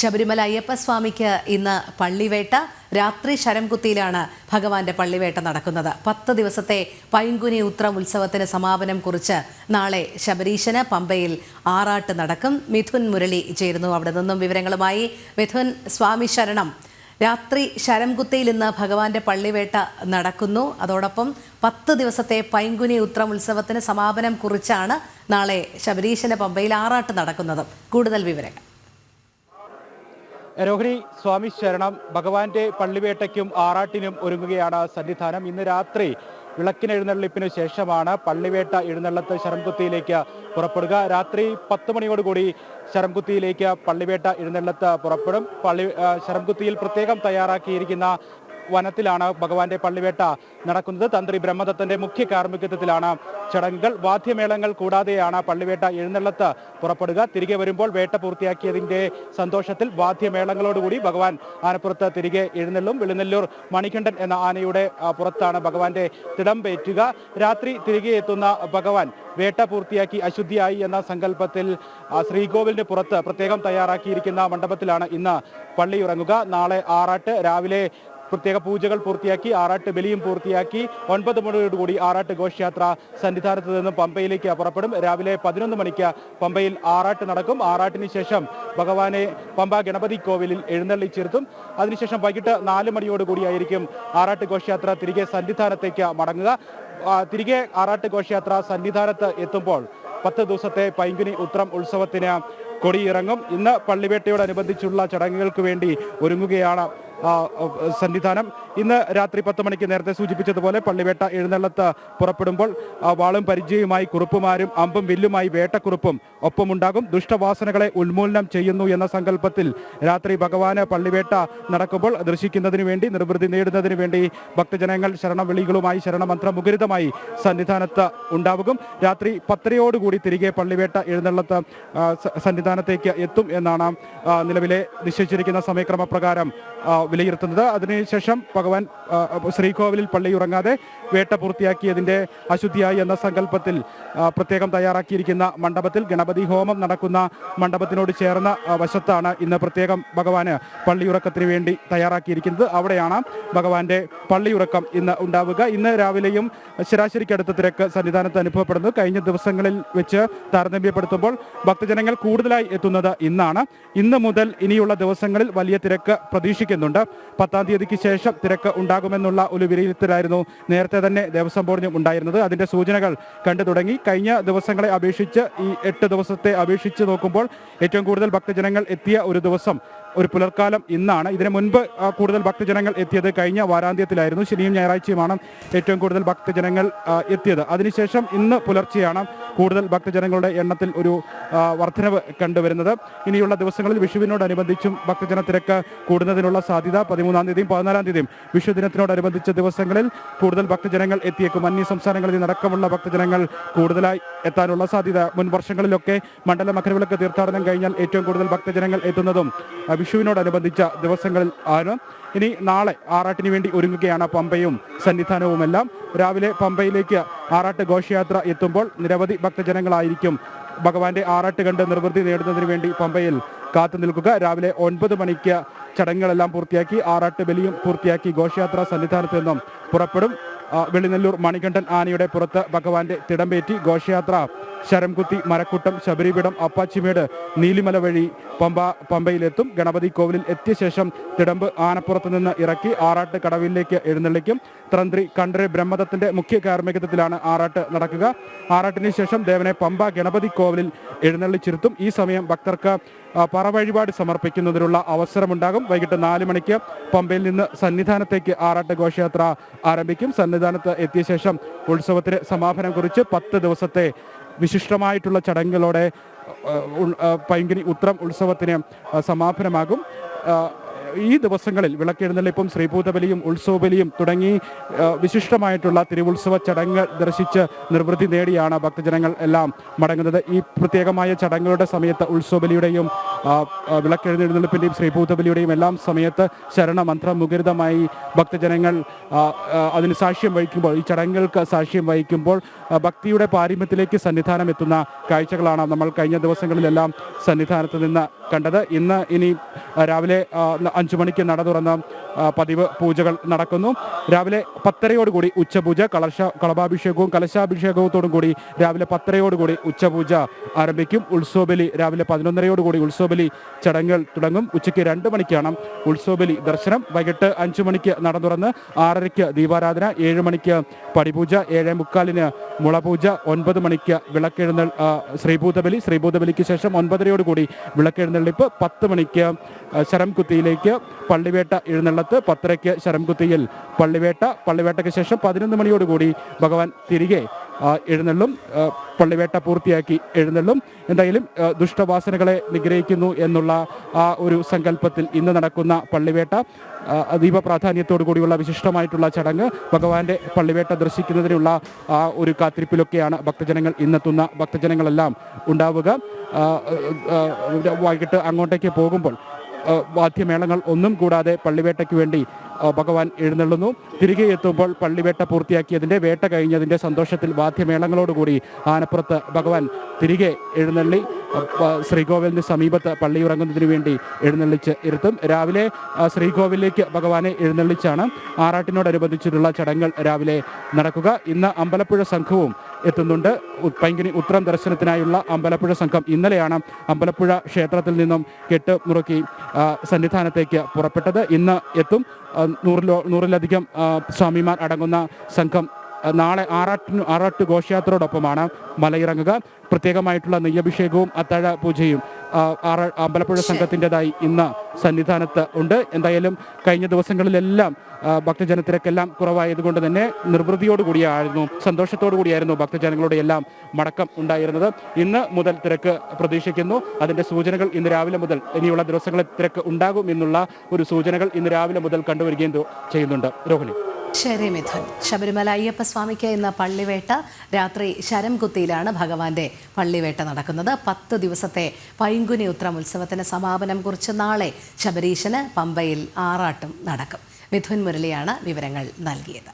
ശബരിമല അയ്യപ്പസ്വാമിക്ക് ഇന്ന് പള്ളിവേട്ട. രാത്രി ശരംകുത്തിയിലാണ് ഭഗവാന്റെ പള്ളിവേട്ട നടക്കുന്നത്. 10 ദിവസത്തെ പൈങ്കുനി ഉത്രം ഉത്സവത്തിന് സമാപനം കുറിച്ച് നാളെ ശബരീശന് പമ്പയിൽ ആറാട്ട് നടക്കും. മിഥുൻ മുരളി ചേരുന്നു അവിടെ നിന്നും വിവരങ്ങളുമായി. മിഥുൻ, സ്വാമി ശരണം. രാത്രി ശരംകുത്തിയിൽ ഇന്ന് ഭഗവാന്റെ പള്ളിവേട്ട നടക്കുന്നു. അതോടൊപ്പം 10 ദിവസത്തെ പൈങ്കുനി ഉത്രം ഉത്സവത്തിന് സമാപനം കുറിച്ചാണ് നാളെ ശബരീശന് പമ്പയിൽ ആറാട്ട് നടക്കുന്നത്. കൂടുതൽ വിവരങ്ങൾ. രോഹിണി, സ്വാമി ശരണം. ഭഗവാന്റെ പള്ളിവേട്ടയ്ക്കും ആറാട്ടിനും ഒരുങ്ങുകയാണ് സന്നിധാനം. ഇന്ന് രാത്രി വിളക്കിനെഴുന്നള്ളിപ്പിന് ശേഷമാണ് പള്ളിവേട്ട എഴുന്നള്ളത്ത് ശരംകുത്തിയിലേക്ക് പുറപ്പെടുക. രാത്രി 10 മണിയോടുകൂടി ശരംകുത്തിയിലേക്ക് പള്ളിവേട്ട എഴുന്നള്ളത്ത് പുറപ്പെടും. ശരംകുത്തിയിൽ പ്രത്യേകം തയ്യാറാക്കിയിരിക്കുന്ന വനത്തിലാണ് ഭഗവാന്റെ പള്ളിവേട്ട നടക്കുന്നത്. തന്ത്രി ബ്രഹ്മദത്തന്റെ മുഖ്യ കാർമ്മികത്വത്തിലാണ് ചടങ്ങുകൾ. വാദ്യമേളങ്ങൾ കൂടാതെയാണ് പള്ളിവേട്ട എഴുന്നള്ളത്ത് പുറപ്പെടുക. തിരികെ വരുമ്പോൾ വേട്ട പൂർത്തിയാക്കിയതിന്റെ സന്തോഷത്തിൽ വാദ്യമേളങ്ങളോടുകൂടി ഭഗവാൻ ആനപ്പുറത്ത് തിരികെ എഴുന്നള്ളും. വെളിനെല്ലൂർ മണികണ്ഠൻ എന്ന ആനയുടെ പുറത്താണ് ഭഗവാന്റെ തിടമ്പേറ്റുക. രാത്രി തിരികെ എത്തുന്ന ഭഗവാൻ വേട്ട പൂർത്തിയാക്കി അശുദ്ധിയായി എന്ന സങ്കല്പത്തിൽ ശ്രീകോവിലിന് പുറത്ത് പ്രത്യേകം തയ്യാറാക്കിയിരിക്കുന്ന മണ്ഡപത്തിലാണ് ഇന്ന് പള്ളിയിറങ്ങുക. നാളെ ആറാട്ട്. രാവിലെ പ്രത്യേക പൂജകൾ പൂർത്തിയാക്കി ആറാട്ട് ബലിയും പൂർത്തിയാക്കി 9 മണിയോടുകൂടി ആറാട്ട് ഘോഷയാത്ര സന്നിധാനത്ത് നിന്നും പമ്പയിലേക്ക് പുറപ്പെടും. രാവിലെ 11 മണിക്ക് പമ്പയിൽ ആറാട്ട് നടക്കും. ആറാട്ടിന് ശേഷം ഭഗവാനെ പമ്പ ഗണപതി കോവിലിൽ എഴുന്നള്ളിച്ചിരുത്തും. അതിനുശേഷം വൈകിട്ട് 4 മണിയോടുകൂടിയായിരിക്കും ആറാട്ട് ഘോഷയാത്ര തിരികെ സന്നിധാനത്തേക്ക് മടങ്ങുക. തിരികെ ആറാട്ട് ഘോഷയാത്ര സന്നിധാനത്ത് എത്തുമ്പോൾ 10 ദിവസത്തെ പൈങ്കുനി ഉത്രം ഉത്സവത്തിന് കൊടിയിറങ്ങും. ഇന്ന് പള്ളിവേട്ടയോടനുബന്ധിച്ചുള്ള ചടങ്ങുകൾക്ക് വേണ്ടി ഒരുങ്ങുകയാണ് സന്നിധാനം. ഇന്ന് രാത്രി 10 മണിക്ക് നേരത്തെ സൂചിപ്പിച്ചതുപോലെ പള്ളിവേട്ട എഴുന്നള്ളത്ത് പുറപ്പെടുമ്പോൾ വാളും പരിചയവുമായി കുറുപ്പുമാരും അമ്പും വില്ലുമായി വേട്ടക്കുറുപ്പും ഒപ്പമുണ്ടാകും. ദുഷ്ടവാസനകളെ ഉന്മൂലനം ചെയ്യുന്നു എന്ന സങ്കല്പത്തിൽ രാത്രി ഭഗവാന് പള്ളിവേട്ട നടക്കുമ്പോൾ ദർശിക്കുന്നതിന് വേണ്ടി, നിർവൃതി നേടുന്നതിന് വേണ്ടി ഭക്തജനങ്ങൾ ശരണവിളികളുമായി ശരണമന്ത്രം മുഖരിതമായി സന്നിധാനത്ത് ഉണ്ടാവുകയും രാത്രി 10:30 തിരികെ പള്ളിവേട്ട എഴുന്നള്ളത്ത് സന്നിധാനത്തേക്ക് എത്തും എന്നാണ് നിലവിലെ നിശ്ചയിച്ചിരിക്കുന്ന സമയക്രമപ്രകാരം വിലയിരുത്തുന്നത്. അതിനുശേഷം ഭഗവാൻ ശ്രീകോവിലിൽ പള്ളിയുറങ്ങാതെ വേട്ട പൂർത്തിയാക്കിയതിൻ്റെ അശുദ്ധിയായി എന്ന സങ്കല്പത്തിൽ പ്രത്യേകം തയ്യാറാക്കിയിരിക്കുന്ന മണ്ഡപത്തിൽ ഗണപതി ഹോമം നടക്കുന്ന മണ്ഡപത്തിനോട് ചേർന്ന വശത്താണ് ഇന്ന് പ്രത്യേകം ഭഗവാന് പള്ളിയുറക്കത്തിന് വേണ്ടി തയ്യാറാക്കിയിരിക്കുന്നത്. അവിടെയാണ് ഭഗവാന്റെ പള്ളിയുറക്കം ഇന്ന് ഉണ്ടാവുക. ഇന്ന് രാവിലെയും ശരാശരിക്കടുത്ത തിരക്ക് സന്നിധാനത്ത് അനുഭവപ്പെടുന്നു. കഴിഞ്ഞ ദിവസങ്ങളിൽ വെച്ച് താരതമ്യപ്പെടുത്തുമ്പോൾ ഭക്തജനങ്ങൾ കൂടുതലായി എത്തുന്നത് ഇന്നാണ്. ഇന്ന് മുതൽ ഇനിയുള്ള ദിവസങ്ങളിൽ വലിയ തിരക്ക് പ്രതീക്ഷിക്കുന്നുണ്ട്. 10-ാം തീയതിക്ക് ശേഷം തിരക്ക് ഉണ്ടാകുമെന്നുള്ള ഒരു വിലയിരുത്തലായിരുന്നു നേരത്തെ തന്നെ ദേവസ്വം ബോർഡിനും ഉണ്ടായിരുന്നത്. അതിന്റെ സൂചനകൾ കണ്ടു തുടങ്ങി. കഴിഞ്ഞ ദിവസങ്ങളെ അപേക്ഷിച്ച് ഈ 8 ദിവസത്തെ അപേക്ഷിച്ച് നോക്കുമ്പോൾ ഏറ്റവും കൂടുതൽ ഭക്തജനങ്ങൾ എത്തിയ ഒരു ദിവസം ഒരു പുലർക്കാലം ഇന്നാണ്. ഇതിനു മുൻപ് കൂടുതൽ ഭക്തജനങ്ങൾ എത്തിയത് കഴിഞ്ഞ വാരാന്ത്യത്തിലായിരുന്നു. ശനിയും ഞായറാഴ്ചയുമാണ് ഏറ്റവും കൂടുതൽ ഭക്തജനങ്ങൾ എത്തിയത്. അതിനുശേഷം ഇന്ന് പുലർച്ചെയാണ് കൂടുതൽ ഭക്തജനങ്ങളുടെ എണ്ണത്തിൽ ഒരു വർധനവ് കണ്ടുവരുന്നത്. ഇനിയുള്ള ദിവസങ്ങളിൽ വിഷുവിനോടനുബന്ധിച്ചും ഭക്തജന തിരക്ക് കൂടുന്നതിനുള്ള സാധ്യത 13-ാം തീയതിയും 14-ാം തീയതിയും വിഷുദിനത്തിനോടനുബന്ധിച്ച ദിവസങ്ങളിൽ കൂടുതൽ ഭക്തജനങ്ങൾ എത്തിയേക്കും. അന്യ സംസ്ഥാനങ്ങളിൽ നിന്നടക്കമുള്ള ഭക്തജനങ്ങൾ കൂടുതലായി എത്താനുള്ള സാധ്യത. മുൻ വർഷങ്ങളിലൊക്കെ മണ്ഡല മകരവിളക്ക് തീർത്ഥാടനം കഴിഞ്ഞാൽ ഏറ്റവും കൂടുതൽ ഭക്തജനങ്ങൾ എത്തുന്നതും വിഷുവിനോടനുബന്ധിച്ച ദിവസങ്ങളിൽ ആണ്. ഇനി നാളെ ആറാട്ടിന് വേണ്ടി ഒരുങ്ങുകയാണ് പമ്പയും സന്നിധാനവുമെല്ലാം. രാവിലെ പമ്പയിലേക്ക് ആറാട്ട് ഘോഷയാത്ര എത്തുമ്പോൾ നിരവധി ഭക്തജനങ്ങളായിരിക്കും ഭഗവാന്റെ ആറാട്ട് കണ്ട് നിർവൃത്തി നേടുന്നതിന് വേണ്ടി പമ്പയിൽ കാത്തു നിൽക്കുക. രാവിലെ 9 മണിക്ക് ചടങ്ങുകളെല്ലാം പൂർത്തിയാക്കി ആറാട്ട് ബലിയും പൂർത്തിയാക്കി ഘോഷയാത്ര സന്നിധാനത്ത് നിന്നും പുറപ്പെടും. വെളിനെല്ലൂർ മണികണ്ഠൻ ആനയുടെ പുറത്ത് ഭഗവാന്റെ തിടമ്പേറ്റി ഘോഷയാത്ര ശരംകുത്തി, മരക്കുട്ടം, ശബരിപീഠം, അപ്പാച്ചിമേട്, നീലിമല വഴി പമ്പയിലെത്തും. ഗണപതി കോവിലിൽ എത്തിയ ശേഷം തിടമ്പ് ആനപ്പുറത്ത് നിന്ന് ഇറക്കി ആറാട്ട് കടവിലേക്ക് എഴുന്നള്ളിക്കും. തന്ത്രി കണ്ഠര് ബ്രഹ്മദത്തന്റെ മുഖ്യ കാർമ്മികത്വത്തിലാണ് ആറാട്ട് നടക്കുക. ആറാട്ടിന് ശേഷം ദേവനെ പമ്പ ഗണപതി കോവിലിൽ എഴുന്നള്ളിച്ചിരുത്തും. ഈ സമയം ഭക്തർക്ക് പറവഴിപാട് സമർപ്പിക്കുന്നതിനുള്ള അവസരമുണ്ടാകും. വൈകിട്ട് 4 മണിക്ക് പമ്പയിൽ നിന്ന് സന്നിധാനത്തേക്ക് ആറാട്ട് ഘോഷയാത്ര ആരംഭിക്കും. സന്നിധാനത്ത് എത്തിയ ശേഷം ഉത്സവത്തിന് സമാപനം കുറിച്ച് 10 ദിവസത്തെ വിശിഷ്ടമായിട്ടുള്ള ചടങ്ങുകളോടെ പൈങ്കുനി ഉത്രം ഉത്സവത്തിന് സമാപനമാകും. ഈ ദിവസങ്ങളിൽ വിളക്കെഴുന്നള്ളിപ്പും ശ്രീഭൂതബലിയും ഉത്സവബലിയും തുടങ്ങി വിശിഷ്ടമായിട്ടുള്ള തിരുവുത്സവ ചടങ്ങ് ദർശിച്ച് നിർവൃത്തി നേടിയാണ് ഭക്തജനങ്ങൾ എല്ലാം മടങ്ങുന്നത്. ഈ പ്രത്യേകമായ ചടങ്ങുകളുടെ സമയത്ത് ഉത്സവബലിയുടെയും വിളക്കെഴുന്നള്ളിപ്പിൻ്റെയും ശ്രീഭൂതബലിയുടെയും എല്ലാം സമയത്ത് ശരണമന്ത്രം മുഖരിതമായി ഭക്തജനങ്ങൾ അതിന് സാക്ഷ്യം വഹിക്കുമ്പോൾ, ഈ ചടങ്ങുകൾക്ക് സാക്ഷ്യം വഹിക്കുമ്പോൾ ഭക്തിയുടെ പാരമ്യത്തിലേക്ക് സന്നിധാനം എത്തുന്ന കാഴ്ചകളാണ് നമ്മൾ കഴിഞ്ഞ ദിവസങ്ങളിലെല്ലാം സന്നിധാനത്ത് നിന്ന് കണ്ടത്. ഇനി രാവിലെ 5 മണിക്ക് നട തുറന്ന് പതിവ് പൂജകൾ നടക്കുന്നു. രാവിലെ 10:30യോടുകൂടി ഉച്ചപൂജ, കളഭാഭിഷേകവും കലശാഭിഷേകത്തോടും കൂടി രാവിലെ 10:30യോടുകൂടി ഉച്ചപൂജ ആരംഭിക്കും. ഉത്സവബലി രാവിലെ 11:30യോടുകൂടി ഉത്സവബലി ചടങ്ങുകൾ തുടങ്ങും. ഉച്ചയ്ക്ക് 2 മണിക്കാണ് ഉത്സവബലി ദർശനം. വൈകിട്ട് 5 മണിക്ക് നട തുറന്ന് 6:30-ക്ക് ദീപാരാധന, 7 മണിക്ക് പടിപൂജ, 7:45-ന് മുളപൂജ, 9 മണിക്ക് ശ്രീഭൂതബലിക്ക് ശേഷം 9:30യോടുകൂടി വിളക്കെഴുന്നള്ളിപ്പ്, 10 മണിക്ക് ശരംകുത്തിയിലേക്ക് പള്ളിവേട്ട എഴുന്നള്ളത്ത്, 10:30-ക്ക് ശരംകുത്തിയിൽ പള്ളിവേട്ടയ്ക്ക് ശേഷം 11 മണിയോടുകൂടി ഭഗവാൻ തിരികെ എഴുന്നള്ളും. പള്ളിവേട്ട പൂർത്തിയാക്കി എഴുന്നള്ളും. എന്തായാലും ദുഷ്ടവാസനകളെ നിഗ്രഹിക്കുന്നു എന്നുള്ള ആ ഒരു സങ്കല്പത്തിൽ ഇന്ന് നടക്കുന്ന പള്ളിവേട്ട അതീവ പ്രാധാന്യത്തോടു കൂടിയുള്ള വിശിഷ്ടമായിട്ടുള്ള ചടങ്ങ്. ഭഗവാന്റെ പള്ളിവേട്ട ദർശിക്കുന്നതിനുള്ള ആ ഒരു കാത്തിരിപ്പിലൊക്കെയാണ് ഇന്നെത്തുന്ന ഭക്തജനങ്ങളെല്ലാം ഉണ്ടാവുക. വൈകിട്ട് അങ്ങോട്ടേക്ക് പോകുമ്പോൾ വാദ്യമേളങ്ങൾ ഒന്നും കൂടാതെ പള്ളിവേട്ടയ്ക്ക് വേണ്ടി ഭഗവാൻ എഴുന്നള്ളുന്നു. തിരികെ എത്തുമ്പോൾ പള്ളിവേട്ട പൂർത്തിയാക്കിയതിൻ്റെ, വേട്ട കഴിഞ്ഞതിൻ്റെ സന്തോഷത്തിൽ വാദ്യമേളങ്ങളോടുകൂടി ആനപ്പുറത്ത് ഭഗവാൻ തിരികെ എഴുന്നള്ളി ശ്രീകോവിലിന് സമീപത്ത് പള്ളിയിറങ്ങുന്നതിന് വേണ്ടി എഴുന്നള്ളിച്ച് ഇരുത്തും. രാവിലെ ശ്രീകോവിലേക്ക് ഭഗവാനെ എഴുന്നള്ളിച്ചാണ് ആറാട്ടിനോടനുബന്ധിച്ചിട്ടുള്ള ചടങ്ങുകൾ രാവിലെ നടക്കുക. ഇന്ന് അമ്പലപ്പുഴ സംഘവും എത്തുന്നുണ്ട്. പൈങ്കുനി ഉത്രം ദർശനത്തിനായുള്ള അമ്പലപ്പുഴ സംഘം ഇന്നലെയാണ് അമ്പലപ്പുഴ ക്ഷേത്രത്തിൽ നിന്നും കെട്ടുമുറുക്കി സന്നിധാനത്തേക്ക് പുറപ്പെട്ടത്. ഇന്ന് എത്തും. 100-ലധികം സ്വാമിമാർ അടങ്ങുന്ന സംഘം നാളെ ആറാട്ട് ഘോഷയാത്രയോടൊപ്പമാണ് മലയിറങ്ങുക. പ്രത്യേകമായിട്ടുള്ള നെയ്യഭിഷേകവും അത്താഴ പൂജയും അമ്പലപ്പുഴ സംഘത്തിൻ്റെതായി ഇന്ന് സന്നിധാനത്ത് ഉണ്ട്. എന്തായാലും കഴിഞ്ഞ ദിവസങ്ങളിലെല്ലാം ഭക്തജനത്തിരക്കെല്ലാം കുറവായതുകൊണ്ട് തന്നെ നിർവൃതിയോടുകൂടിയായിരുന്നു, സന്തോഷത്തോടു ഭക്തജനങ്ങളുടെ എല്ലാം മടക്കം ഉണ്ടായിരുന്നത്. ഇന്ന് മുതൽ തിരക്ക് പ്രതീക്ഷിക്കുന്നു. അതിൻ്റെ സൂചനകൾ ഇന്ന് രാവിലെ മുതൽ, ഇനിയുള്ള ദിവസങ്ങളിൽ തിരക്ക് ഉണ്ടാകും എന്നുള്ള ഒരു സൂചനകൾ ഇന്ന് രാവിലെ മുതൽ കണ്ടുവരികയും ചെയ്യുന്നുണ്ട്. രോഹിണി. ശരി മിഥുൻ. ശബരിമല അയ്യപ്പസ്വാമിക്ക് ഇന്ന് പള്ളിവേട്ട രാത്രി ശരംകുത്തിയിലാണ് ഭഗവാന്റെ പള്ളിവേട്ട നടക്കുന്നത്. 10 ദിവസത്തെ പൈങ്കുനി ഉത്രം ഉത്സവത്തിന് സമാപനം കുറിച്ച് നാളെ ശബരീശന് പമ്പയിൽ ആറാട്ടും നടക്കും. മിഥുൻ മുരളിയാണ് വിവരങ്ങൾ നൽകിയത്.